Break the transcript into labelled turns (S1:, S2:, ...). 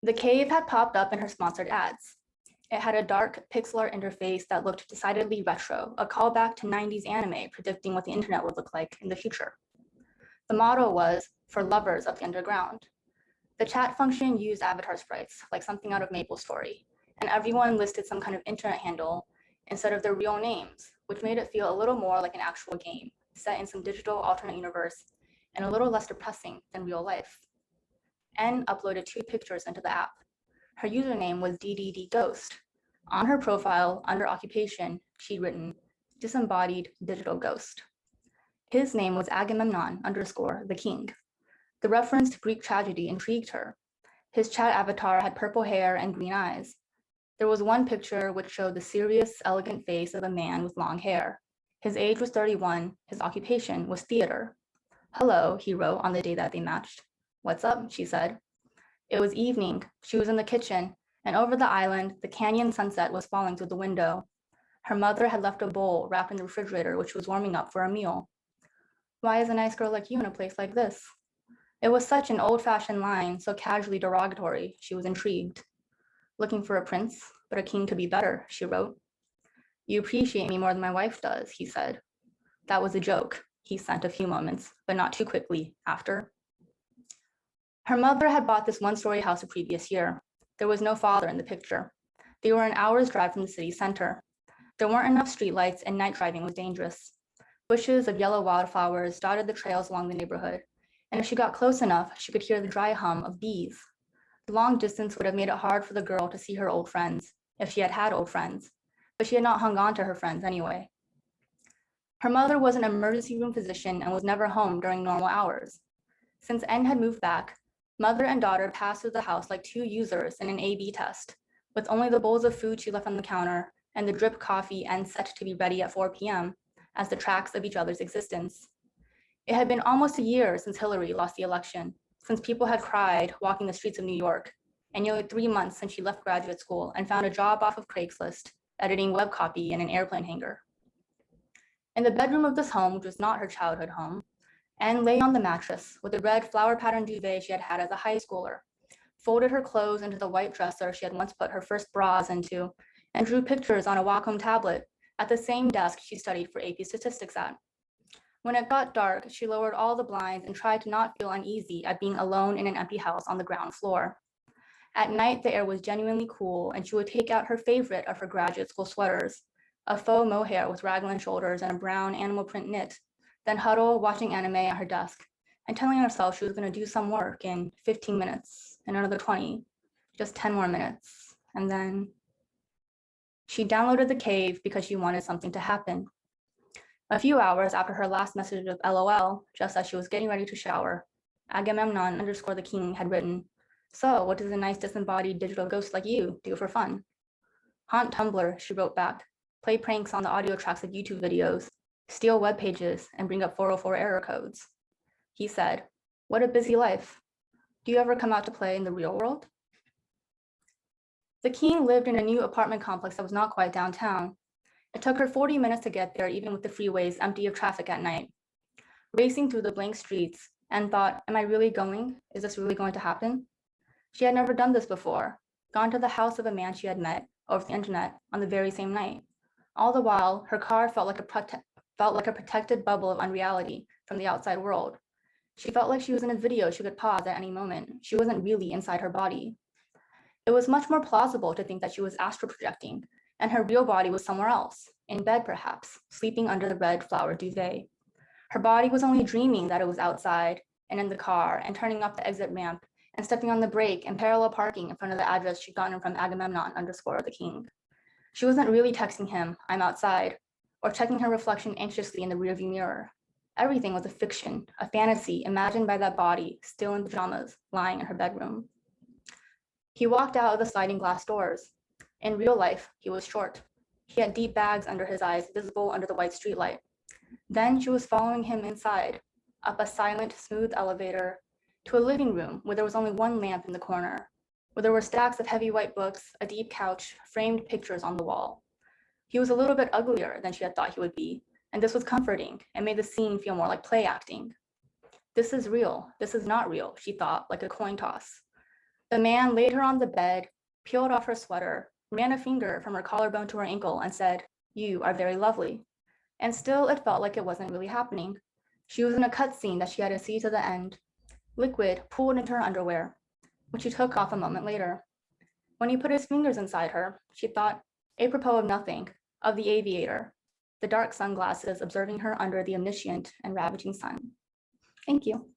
S1: The cave had popped up in her sponsored ads. It had a dark pixel art interface that looked decidedly retro, a callback to 90s anime predicting what the internet would look like in the future. The motto was, "For lovers of the underground." The chat function used avatar sprites, like something out of Maple's story, and everyone listed some kind of internet handle instead of their real names, which made it feel a little more like an actual game, set in some digital alternate universe, and a little less depressing than real life. N uploaded 2 pictures into the app. Her username was DDDGhost. On her profile, under occupation, she'd written, "Disembodied digital ghost." His name was Agamemnon _ the king. The reference to Greek tragedy intrigued her. His chat avatar had purple hair and green eyes. There was one picture which showed the serious, elegant face of a man with long hair. His age was 31, his occupation was theater. "Hello," he wrote on the day that they matched. "What's up?" she said. It was evening, she was in the kitchen, and over the island, the canyon sunset was falling through the window. Her mother had left a bowl wrapped in the refrigerator, which was warming up for a meal. "Why is a nice girl like you in a place like this?" It was such an old-fashioned line, so casually derogatory, she was intrigued. "Looking for a prince, but a king could be better," she wrote. "You appreciate me more than my wife does," he said. That was a joke, he sent a few moments, but not too quickly after. Her mother had bought this one-story house the previous year. There was no father in the picture. They were an hour's drive from the city center. There weren't enough streetlights and night driving was dangerous. Bushes of yellow wildflowers dotted the trails along the neighborhood, and if she got close enough, she could hear the dry hum of bees. The long distance would have made it hard for the girl to see her old friends, if she had had old friends, but she had not hung on to her friends anyway. Her mother was an emergency room physician and was never home during normal hours. Since N had moved back, mother and daughter passed through the house like 2 users in an A/B test, with only the bowls of food she left on the counter and the drip coffee N set to be ready at 4 p.m. as the tracks of each other's existence. It had been almost a year since Hillary lost the election, since people had cried walking the streets of New York, and nearly 3 months since she left graduate school and found a job off of Craigslist, editing web copy in an airplane hangar. In the bedroom of this home, which was not her childhood home, Anne lay on the mattress with the red flower-patterned duvet she had had as a high schooler, folded her clothes into the white dresser she had once put her first bras into, and drew pictures on a Wacom tablet at the same desk she studied for AP statistics at. When it got dark, she lowered all the blinds and tried to not feel uneasy at being alone in an empty house on the ground floor. At night, the air was genuinely cool, and she would take out her favorite of her graduate school sweaters, a faux mohair with raglan shoulders and a brown animal print knit, then huddle watching anime at her desk and telling herself she was going to do some work in 15 minutes and another 20, just 10 more minutes. And then she downloaded the cave because she wanted something to happen. A few hours after her last message of LOL, just as she was getting ready to shower, Agamemnon _ the king had written, "So, what does a nice disembodied digital ghost like you do for fun?" "Haunt Tumblr," she wrote back, "play pranks on the audio tracks of YouTube videos, steal web pages, and bring up 404 error codes." He said, "What a busy life. Do you ever come out to play in the real world?" The king lived in a new apartment complex that was not quite downtown. It took her 40 minutes to get there, even with the freeways empty of traffic at night. Racing through the blank streets, Anne thought, am I really going? Is this really going to happen? She had never done this before, gone to the house of a man she had met over the internet on the very same night. All the while, her car felt like a protected bubble of unreality from the outside world. She felt like she was in a video she could pause at any moment. She wasn't really inside her body. It was much more plausible to think that she was astral projecting, and her real body was somewhere else, in bed perhaps, sleeping under the red flower duvet. Her body was only dreaming that it was outside and in the car and turning up the exit ramp and stepping on the brake and parallel parking in front of the address she'd gotten from Agamemnon _ the king. She wasn't really texting him, "I'm outside," or checking her reflection anxiously in the rearview mirror. Everything was a fiction, a fantasy imagined by that body, still in pajamas, lying in her bedroom. He walked out of the sliding glass doors. In real life, he was short. He had deep bags under his eyes, visible under the white streetlight. Then she was following him inside, up a silent, smooth elevator, to a living room where there was only one lamp in the corner, where there were stacks of heavy white books, a deep couch, framed pictures on the wall. He was a little bit uglier than she had thought he would be, and this was comforting and made the scene feel more like play acting. This is real. This is not real, she thought, like a coin toss. The man laid her on the bed, peeled off her sweater, ran a finger from her collarbone to her ankle, and said, "You are very lovely." And still it felt like it wasn't really happening. She was in a cutscene that she had to see to the end. Liquid pooled into her underwear, which she took off a moment later. When he put his fingers inside her, she thought, apropos of nothing, of the aviator, the dark sunglasses observing her under the omniscient and ravaging sun. Thank you.